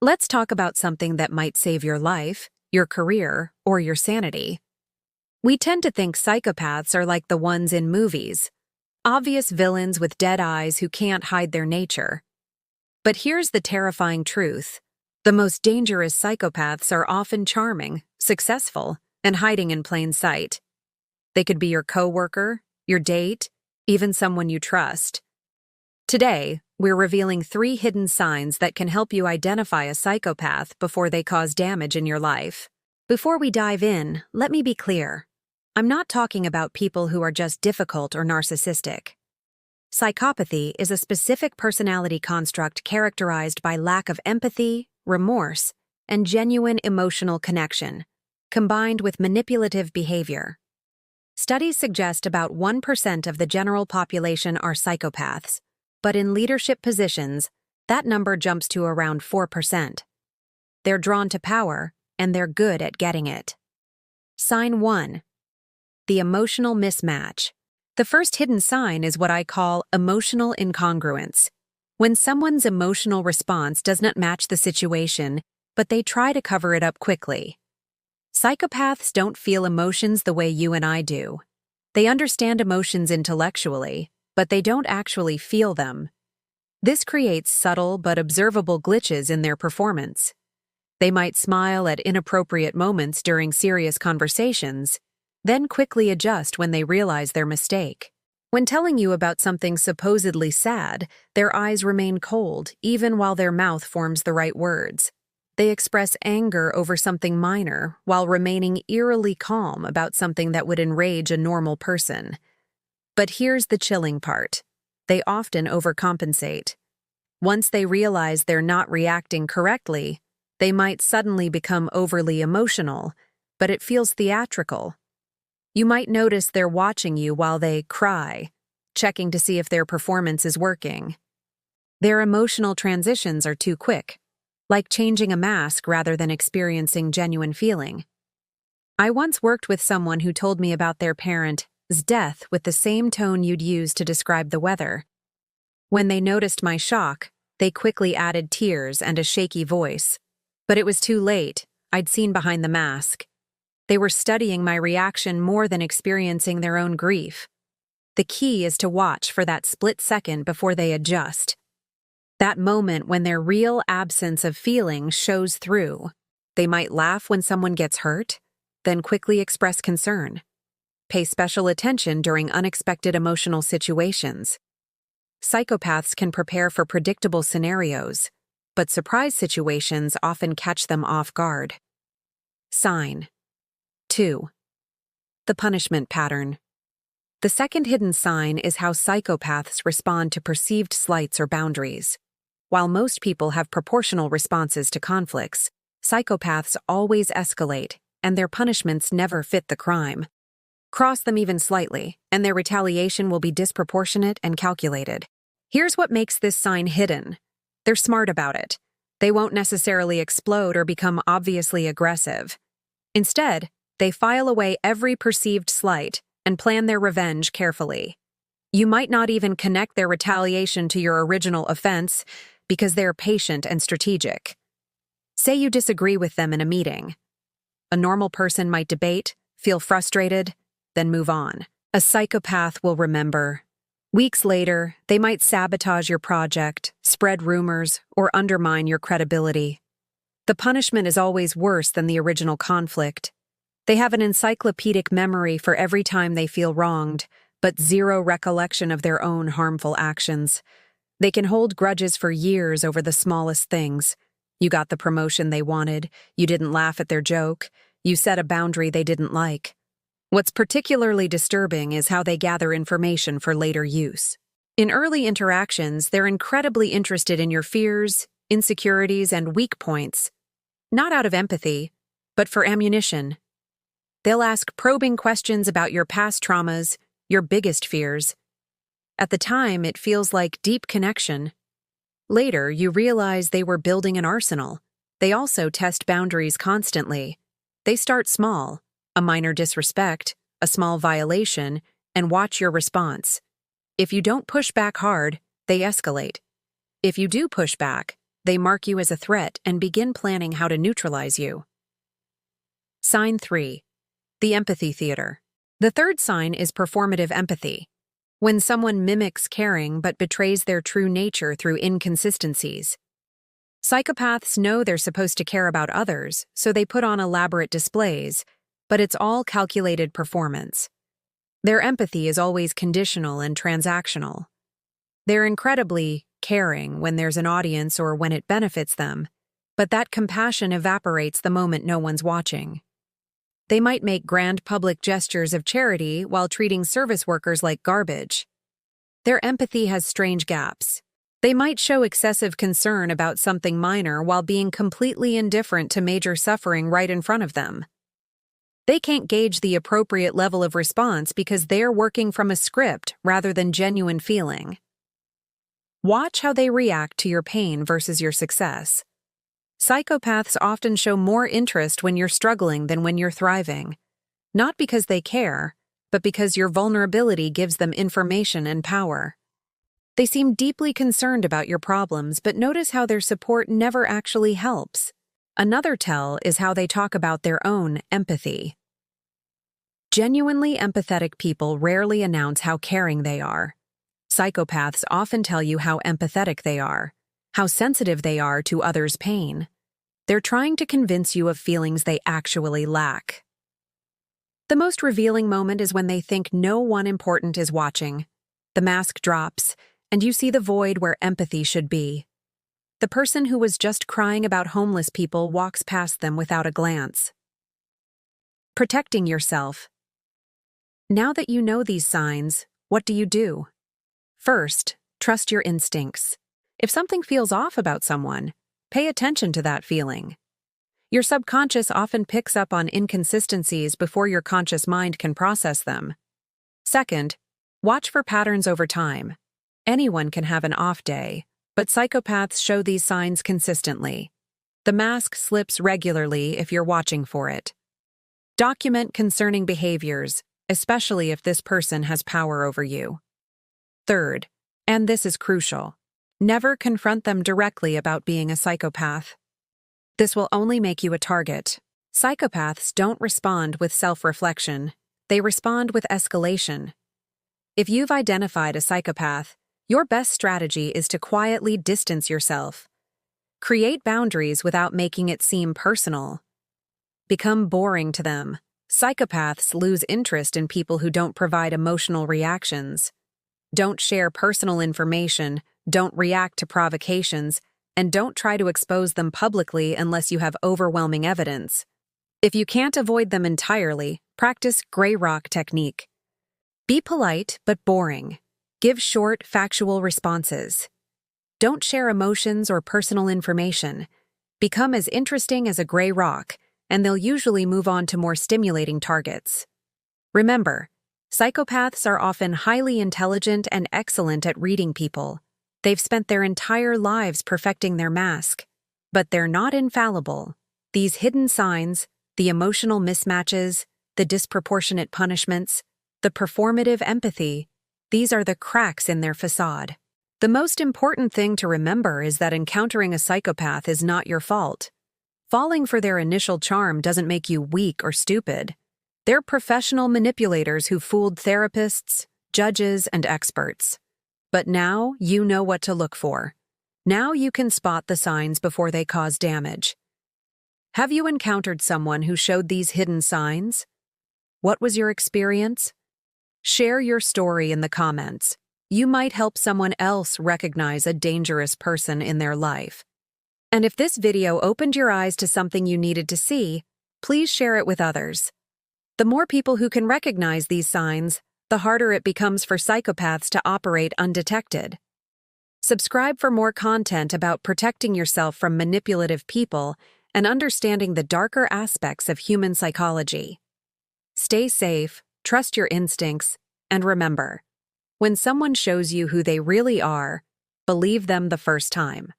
Let's talk about something that might save your life, your career, or your sanity. We tend to think psychopaths are like the ones in movies, obvious villains with dead eyes who can't hide their nature. But here's the terrifying truth. The most dangerous psychopaths are often charming, successful, and hiding in plain sight. They could be your coworker, your date, even someone you trust. Today, we're revealing 3 hidden signs that can help you identify a psychopath before they cause damage in your life. Before we dive in, let me be clear. I'm not talking about people who are just difficult or narcissistic. Psychopathy is a specific personality construct characterized by lack of empathy, remorse, and genuine emotional connection, combined with manipulative behavior. Studies suggest about 1% of the general population are psychopaths, but in leadership positions, that number jumps to around 4%. They're drawn to power, and they're good at getting it. Sign 1. The emotional mismatch. The first hidden sign is what I call emotional incongruence. When someone's emotional response does not match the situation, but they try to cover it up quickly. Psychopaths don't feel emotions the way you and I do. They understand emotions intellectually, but they don't actually feel them. This creates subtle but observable glitches in their performance. They might smile at inappropriate moments during serious conversations, then quickly adjust when they realize their mistake. When telling you about something supposedly sad, their eyes remain cold even while their mouth forms the right words. They express anger over something minor while remaining eerily calm about something that would enrage a normal person. But here's the chilling part. They often overcompensate. Once they realize they're not reacting correctly, they might suddenly become overly emotional, but it feels theatrical. You might notice they're watching you while they cry, checking to see if their performance is working. Their emotional transitions are too quick, like changing a mask rather than experiencing genuine feeling. I once worked with someone who told me about their parent's death with the same tone you'd use to describe the weather. When they noticed my shock, they quickly added tears and a shaky voice. But it was too late. I'd seen behind the mask. They were studying my reaction more than experiencing their own grief. The key is to watch for that split second before they adjust. That moment when their real absence of feeling shows through. They might laugh when someone gets hurt, then quickly express concern. Pay special attention during unexpected emotional situations. Psychopaths can prepare for predictable scenarios, but surprise situations often catch them off guard. Sign 2. The punishment pattern. The second hidden sign is how psychopaths respond to perceived slights or boundaries. While most people have proportional responses to conflicts, psychopaths always escalate, and their punishments never fit the crime. Cross them even slightly, and their retaliation will be disproportionate and calculated. Here's what makes this sign hidden. They're smart about it. They won't necessarily explode or become obviously aggressive. Instead, they file away every perceived slight and plan their revenge carefully. You might not even connect their retaliation to your original offense because they're patient and strategic. Say you disagree with them in a meeting. A normal person might debate, feel frustrated, then move on. A psychopath will remember. Weeks later, they might sabotage your project, spread rumors, or undermine your credibility. The punishment is always worse than the original conflict. They have an encyclopedic memory for every time they feel wronged, but zero recollection of their own harmful actions. They can hold grudges for years over the smallest things. You got the promotion they wanted, you didn't laugh at their joke, you set a boundary they didn't like. What's particularly disturbing is how they gather information for later use. In early interactions, they're incredibly interested in your fears, insecurities, and weak points, not out of empathy, but for ammunition. They'll ask probing questions about your past traumas, your biggest fears. At the time, it feels like deep connection. Later, you realize they were building an arsenal. They also test boundaries constantly. They start small. A minor disrespect, a small violation, and watch your response. If you don't push back hard, they escalate. If you do push back, they mark you as a threat and begin planning how to neutralize you. Sign 3. The empathy theater. The third sign is performative empathy. When someone mimics caring but betrays their true nature through inconsistencies. Psychopaths know they're supposed to care about others, so they put on elaborate displays, but it's all calculated performance. Their empathy is always conditional and transactional. They're incredibly caring when there's an audience or when it benefits them, but that compassion evaporates the moment no one's watching. They might make grand public gestures of charity while treating service workers like garbage. Their empathy has strange gaps. They might show excessive concern about something minor while being completely indifferent to major suffering right in front of them. They can't gauge the appropriate level of response because they're working from a script rather than genuine feeling. Watch how they react to your pain versus your success. Psychopaths often show more interest when you're struggling than when you're thriving. Not because they care, but because your vulnerability gives them information and power. They seem deeply concerned about your problems, but notice how their support never actually helps. Another tell is how they talk about their own empathy. Genuinely empathetic people rarely announce how caring they are. Psychopaths often tell you how empathetic they are, how sensitive they are to others' pain. They're trying to convince you of feelings they actually lack. The most revealing moment is when they think no one important is watching. The mask drops, and you see the void where empathy should be. The person who was just crying about homeless people walks past them without a glance. Protecting yourself. Now that you know these signs, what do you do? First, trust your instincts. If something feels off about someone, pay attention to that feeling. Your subconscious often picks up on inconsistencies before your conscious mind can process them. Second, watch for patterns over time. Anyone can have an off day, but psychopaths show these signs consistently. The mask slips regularly if you're watching for it. Document concerning behaviors, especially if this person has power over you. Third, and this is crucial, never confront them directly about being a psychopath. This will only make you a target. Psychopaths don't respond with self-reflection. They respond with escalation. If you've identified a psychopath, your best strategy is to quietly distance yourself. Create boundaries without making it seem personal. Become boring to them. Psychopaths lose interest in people who don't provide emotional reactions. Don't share personal information, don't react to provocations, and don't try to expose them publicly unless you have overwhelming evidence. If you can't avoid them entirely, practice gray rock technique. Be polite but boring. Give short, factual responses. Don't share emotions or personal information. Become as interesting as a gray rock, and they'll usually move on to more stimulating targets. Remember, psychopaths are often highly intelligent and excellent at reading people. They've spent their entire lives perfecting their mask. But they're not infallible. These hidden signs, the emotional mismatches, the disproportionate punishments, the performative empathy, these are the cracks in their facade. The most important thing to remember is that encountering a psychopath is not your fault. Falling for their initial charm doesn't make you weak or stupid. They're professional manipulators who fooled therapists, judges, and experts. But now you know what to look for. Now you can spot the signs before they cause damage. Have you encountered someone who showed these hidden signs? What was your experience? Share your story in the comments. You might help someone else recognize a dangerous person in their life. And if this video opened your eyes to something you needed to see, please share it with others. The more people who can recognize these signs, the harder it becomes for psychopaths to operate undetected. Subscribe for more content about protecting yourself from manipulative people and understanding the darker aspects of human psychology. Stay safe, trust your instincts, and remember, when someone shows you who they really are, believe them the first time.